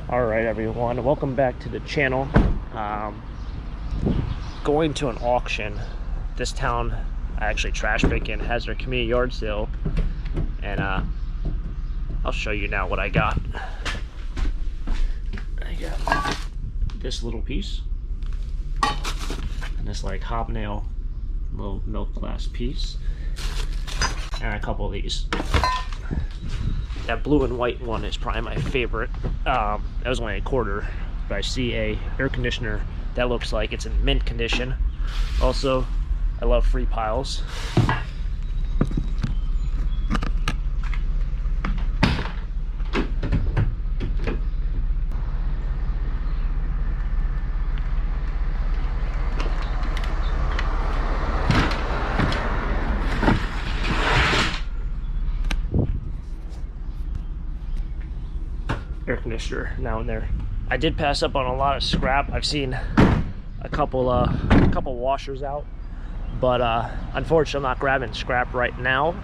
All right, everyone, welcome back to the channel. Going to an auction. This town, actually trash picking, has their community yard sale, and I'll show you now what I got. I got this little piece, and this like hobnail little milk glass piece, and a couple of these. That blue and white one is probably my favorite. That was only a quarter, but I see a air conditioner that looks like it's in mint condition. Also, I love free piles. Air conditioner now and there. I did pass up on a lot of scrap. I've seen a couple washers out, but unfortunately I'm not grabbing scrap right now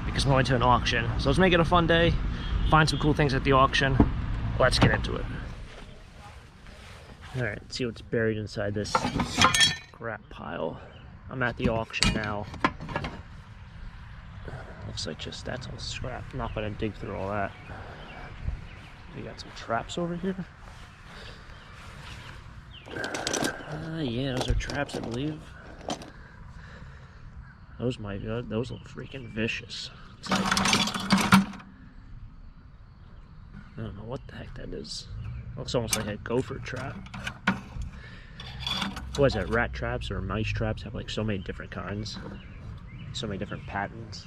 because I'm going to an auction. So let's make it a fun day, find some cool things at the auction. Let's get into it. All right, let's see what's buried inside this scrap pile. I'm at the auction now. Looks like just that's all scrap. I'm not gonna dig through all that. We got some traps over here. Yeah, those are traps, I believe. Those those look freaking vicious. It's like, I don't know what the heck that is. Looks almost like a gopher trap. What is that? Rat traps or mice traps have like so many different kinds, so many different patterns.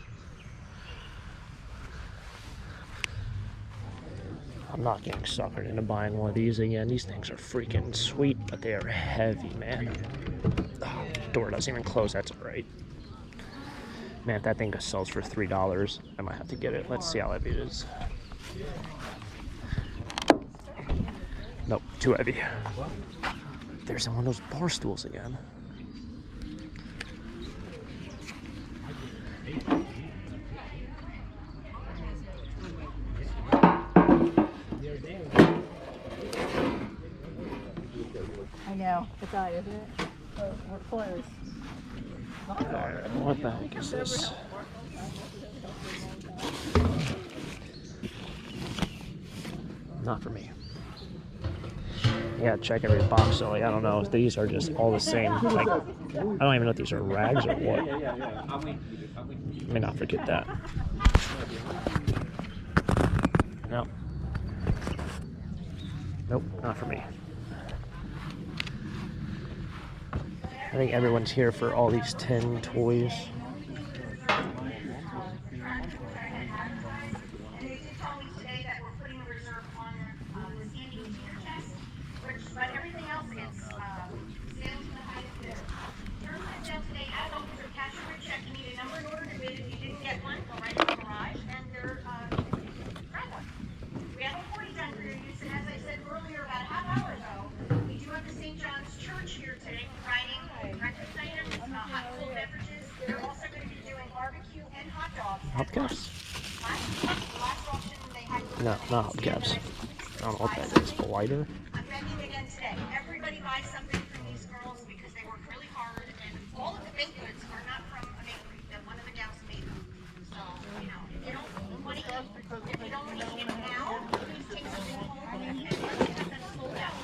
I'm not getting suckered into buying one of these again. These things are freaking sweet, but they are heavy, man. Oh, door doesn't even close. That's all right. Man, if that thing sells for $3, I might have to get it. Let's see how heavy it is. Nope, too heavy. There's one of those bar stools again. I know, it's odd, isn't it? We're closed. Alright, what the heck is this? Not for me. Yeah, check every box. So like, I don't know if these are just all the same. Like, I don't even know if these are rags or what. Let me not forget that. No. Nope, not for me. I think everyone's here for all these 10 toys. Hubcaps? No, not hubcaps. I don't know what that is. A lighter? I'm vending again today. Everybody buys something from these girls because they work really hard, and all of the baked goods are not from a bakery that one of the gals made them. So, you know, if you don't want to eat it now, please take something home and everything that's sold out.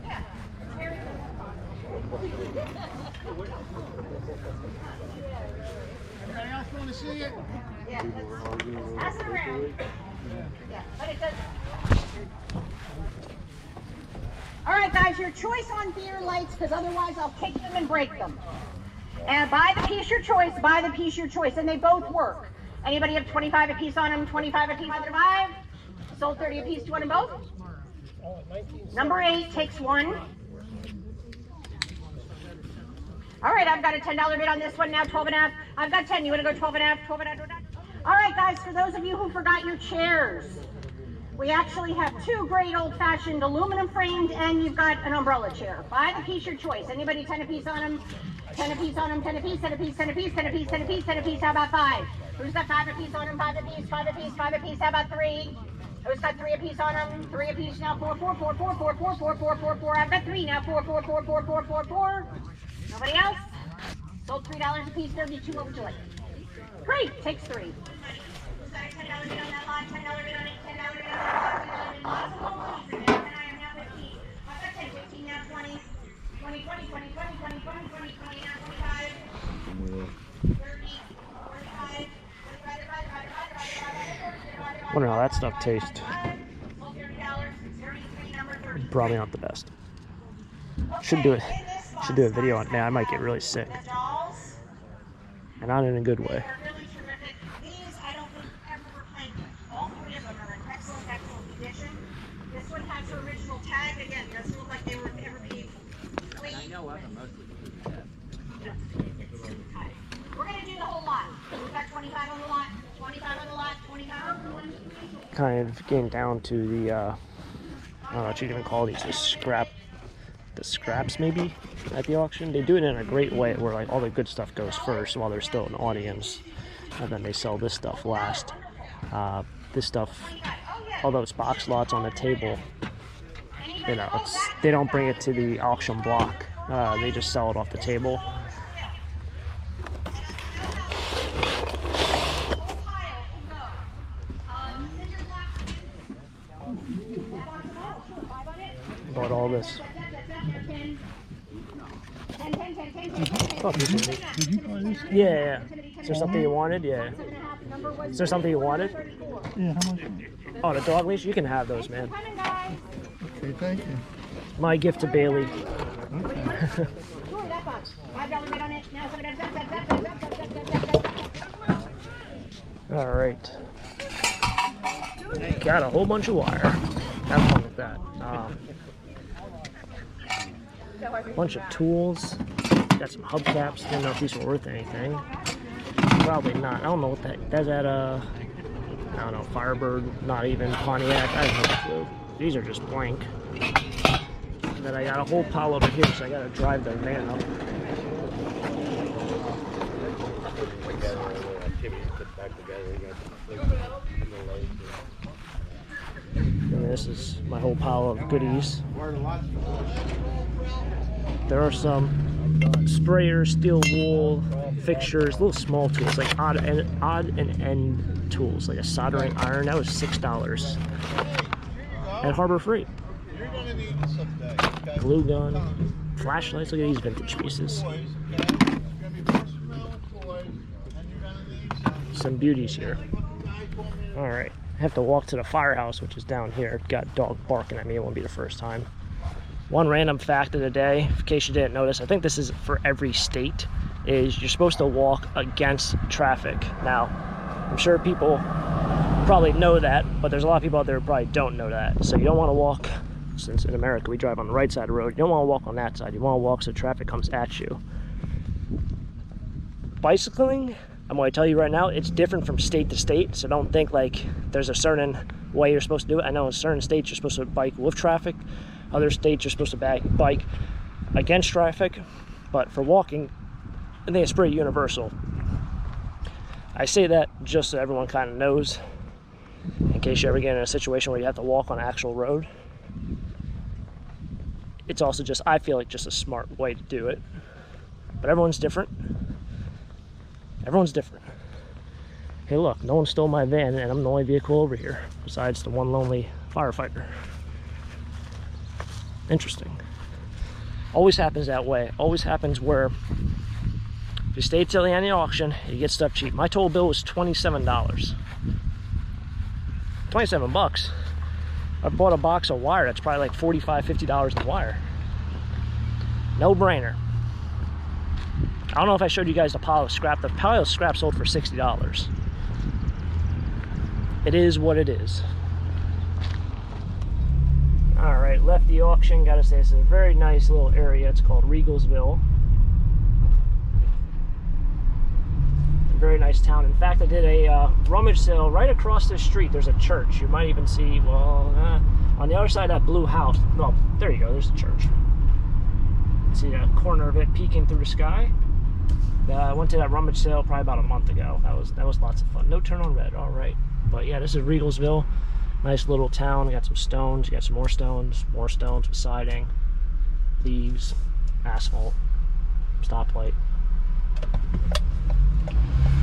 Yeah, very good. Anybody else want to see it? Yeah, pass it around. Yeah, but it does. All right, guys, your choice on beer lights, because otherwise I'll kick them and break them. And buy the piece your choice, buy the piece your choice, and they both work. Anybody have 25 a piece on them, 25 a piece, 5? Sold 30 a piece, do you want them both? Number 8 takes one. All right, I've got a $10 bid on this one now, 12.5. I've got 10. You want to go 12.5? 12.5. All right, guys, for those of you who forgot your chairs, we actually have 2 great old-fashioned aluminum framed, and you've got an umbrella chair. Buy the piece your choice. Anybody 10 a piece on them? 10 a piece on them, 10 a piece, 10 a piece, 10 a piece, 10 a piece, 10 a piece, 10 a piece. How about 5? Who's got 5 a piece on them? 5 a piece, 5 a piece, 5 a piece. How about 3? Those got 3 apiece on them. 3 apiece now. 4, 4, 4, 4, 4, 4, 4, 4, 4, 4. I've got 3 now. 4, 4, 4, 4, 4, 4, 4. Nobody else? Sold $3 a piece. 32 overjoyed. Great. Takes 3. $10 bid on that lot. $10 bid on it. $10 bid on that lot. $10 bid on it. And I am now 15. I've got 10, 15 now. 20, 20, 20, 20, 20, 20, 20, 20, 20 now. 25, 30, 45. Wonder how that stuff tastes. Probably not the best. Should do a video on. Man, I might get really sick, and not in a good way. This one has her original tag again. Doesn't look like they were ever paid. I know of them mostly. We're gonna do the whole lot. We've got 25 on the lot. 25 on the lot. 25 on the lot. Kind of getting down to the I don't know what you'd even call these, the scraps maybe at the auction. They do it in a great way where like all the good stuff goes first while there's still an audience, and then they sell this stuff last. This stuff, although it's box lots on the table, you know, they don't bring it to the auction block. They just sell it off the table. Bought all this. Oh, Did you buy this? yeah. Is there something you wanted? Yeah. Is there something you wanted? Yeah, how much? Oh, the dog leash? You can have those, man. Okay, thank you. My gift to Bailey. All right. Got a whole bunch of wire. Have fun with that. Bunch of tools. Got some hubcaps. Didn't know if these were worth anything. Probably not. I don't know what that's at. I don't know. Firebird. Not even Pontiac. I have no clue. These are just blank. And then I got a whole pile over here, so I gotta drive the van up. And this is my whole pile of goodies. There are some sprayers, steel wool fixtures, little small tools, like odd and end tools, like a soldering iron. That was $6 at Harbor Freight. Glue gun, flashlights. Look at these vintage pieces. Some beauties here. All right, I have to walk to the firehouse, which is down here. Got a dog barking at me. It won't be the first time. One random fact of the day, in case you didn't notice, I think this is for every state, is you're supposed to walk against traffic. Now, I'm sure people probably know that, but there's a lot of people out there who probably don't know that. So you don't want to walk, since in America we drive on the right side of the road, you don't want to walk on that side. You want to walk so traffic comes at you. Bicycling, I'm going to tell you right now, it's different from state to state, so don't think like there's a certain way you're supposed to do it. I know in certain states you're supposed to bike with traffic, other states you're supposed to bike against traffic, but for walking, I think it's pretty universal. I say that just so everyone kind of knows, in case you ever get in a situation where you have to walk on an actual road. It's also just, I feel like, just a smart way to do it. But everyone's different. Everyone's different. Hey look, no one stole my van and I'm the only vehicle over here, besides the one lonely firefighter. Interesting. Always happens that way. Always happens where if you stay till the end of the auction, you get stuff cheap. My total bill was $27. 27 bucks. I bought a box of wire that's probably like $45, $50 in wire. No brainer. I don't know if I showed you guys the pile of scrap. The pile of scrap sold for $60. It is what it is. All right, left the auction. Gotta say, it's a very nice little area. It's called Regalsville. A very nice town. In fact, I did a rummage sale right across the street. There's a church. You might even see, well, on the other side of that blue house. Well, there you go. There's the church. See a corner of it peeking through the sky. I went to that rummage sale probably about a month ago. That was lots of fun. No turn on red. All right. But yeah, this is Regalsville. Nice little town. Got some stones. You got some more stones with siding, leaves, asphalt, stoplight,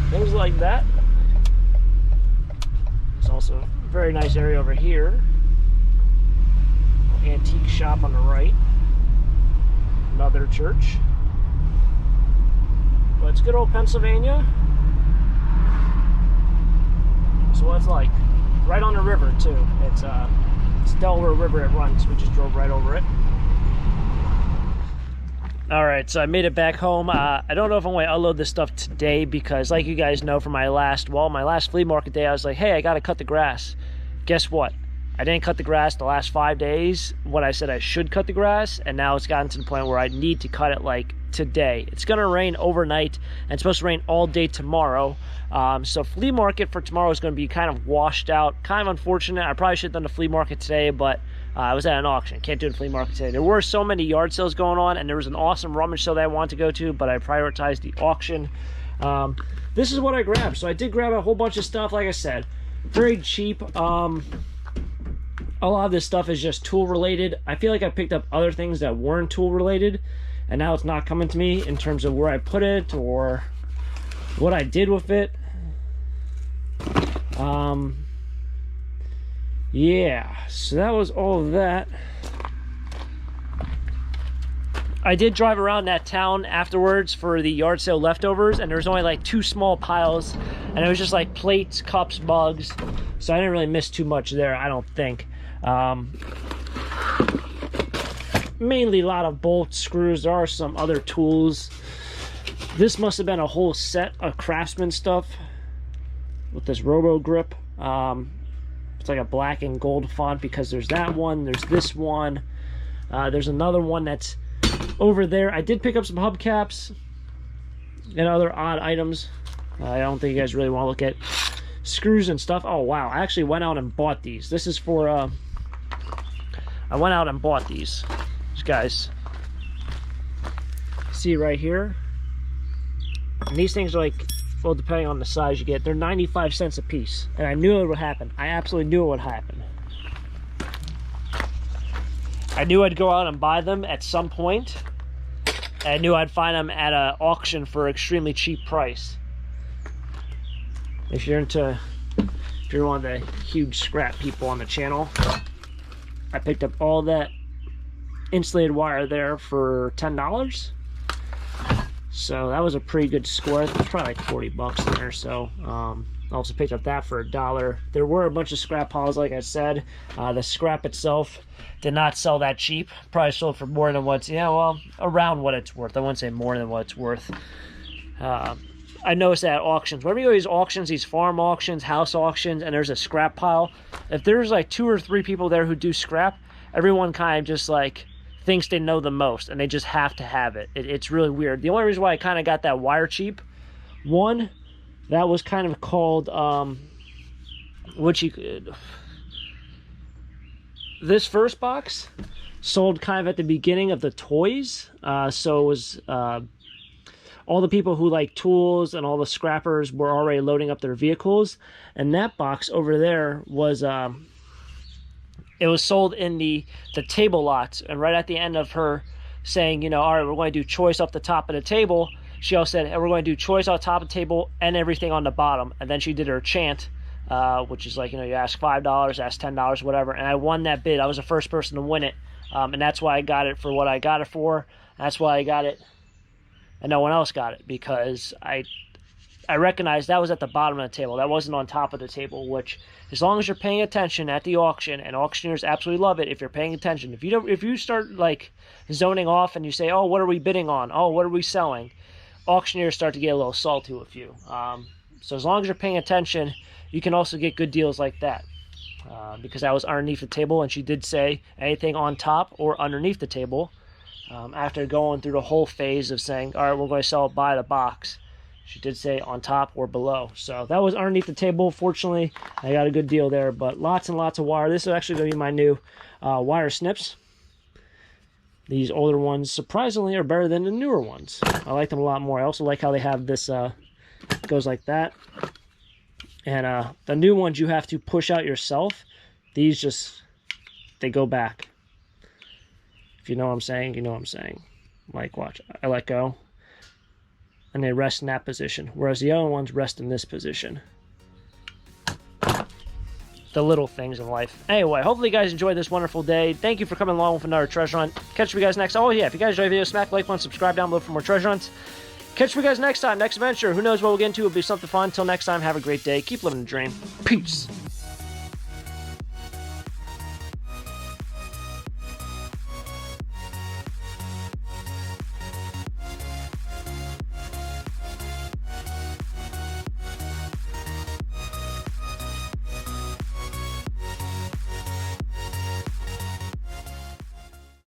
things like that. There's also a very nice area over here. Antique shop on the right. Another church. But it's good old Pennsylvania. So what's like right on the river too. It's Delaware River. It runs. We just drove right over it. All right, so I made it back home. I don't know if I'm going to unload this stuff today because, like you guys know from my last flea market day, I was like, hey, I got to cut the grass. Guess what? I didn't cut the grass the last 5 days when I said I should cut the grass, and now it's gotten to the point where I need to cut it like today. It's going to rain overnight, and it's supposed to rain all day tomorrow. So flea market for tomorrow is going to be kind of washed out. Kind of unfortunate. I probably should have done the flea market today, but I was at an auction. Can't do the flea market today. There were so many yard sales going on, and there was an awesome rummage sale that I wanted to go to, but I prioritized the auction. This is what I grabbed. So I did grab a whole bunch of stuff, like I said. Very cheap. A lot of this stuff is just tool related. I feel like I picked up other things that weren't tool related, and now it's not coming to me in terms of where I put it or what I did with it. Yeah, so that was all of that. I did drive around that town afterwards for the yard sale leftovers, and there was only like 2 small piles, and it was just like plates, cups, mugs, so I didn't really miss too much there, I don't think. Mainly a lot of bolts, screws. There are some other tools. This must have been a whole set of Craftsman stuff with this Robo Grip. It's like a black and gold font because there's that one, there's this one, there's another one that's over there. I did pick up some hubcaps and other odd items. I don't think you guys really want to look at screws and stuff. Oh wow, I actually went out and bought these. This is for I went out and bought these guys. See right here, and these things are like, well, depending on the size you get, they're 95 cents a piece, and I knew it would happen. I absolutely knew it would happen. I knew I'd go out and buy them at some point. I knew I'd find them at an auction for an extremely cheap price. If you're one of the huge scrap people on the channel, I picked up all that insulated wire there for $10. So that was a pretty good score. It's probably like 40 bucks there. So I also picked up that for $1. There were a bunch of scrap piles, like I said. The scrap itself did not sell that cheap. Probably sold for more than what's, yeah, well, around what it's worth. I wouldn't say more than what it's worth. I noticed that at auctions, whenever you go to these auctions, these farm auctions, house auctions, and there's a scrap pile, if there's like 2 or 3 people there who do scrap, everyone kind of just like thinks they know the most, and they just have to have it. It's really weird. The only reason why I kind of got that wire cheap, one, that was kind of called, this first box sold kind of at the beginning of the toys, so it was, all the people who like tools and all the scrappers were already loading up their vehicles, and that box over there was, it was sold in the table lots, and right at the end of her saying, you know, all right, we're going to do choice off the top of the table, she also said, and we're going to do choice off the top of the table and everything on the bottom. And then she did her chant, which is like, you know, you ask $5, ask $10, whatever, and I won that bid. I was the first person to win it, and that's why I got it for what I got it for. That's why I got it, and no one else got it, because I recognized that was at the bottom of the table. That wasn't on top of the table, which, as long as you're paying attention at the auction, and auctioneers absolutely love it if you're paying attention. If you start like zoning off and you say, oh, what are we bidding on? Oh, what are we selling? Auctioneers start to get a little salty with you. So as long as you're paying attention, you can also get good deals like that. Because I was underneath the table, and she did say anything on top or underneath the table. After going through the whole phase of saying, all right, we're going to sell it by the box, she did say on top or below. So that was underneath the table. Fortunately, I got a good deal there, but lots and lots of wire. This is actually going to be my new wire snips. These older ones, surprisingly, are better than the newer ones. I like them a lot more. I also like how they have this, goes like that. And the new ones you have to push out yourself These just, they go back. If you know what I'm saying, you know what I'm saying. Like, watch, I let go, and they rest in that position, whereas the other ones rest in this position. The little things in life. Anyway, hopefully you guys enjoyed this wonderful day. Thank you for coming along with another treasure hunt. Catch you guys next. Oh yeah, if you guys enjoy the video, smack the like button, subscribe down below for more treasure hunts. Catch you guys next time, next adventure. Who knows what we'll get into? It'll be something fun. Until next time, have a great day. Keep living the dream. Peace.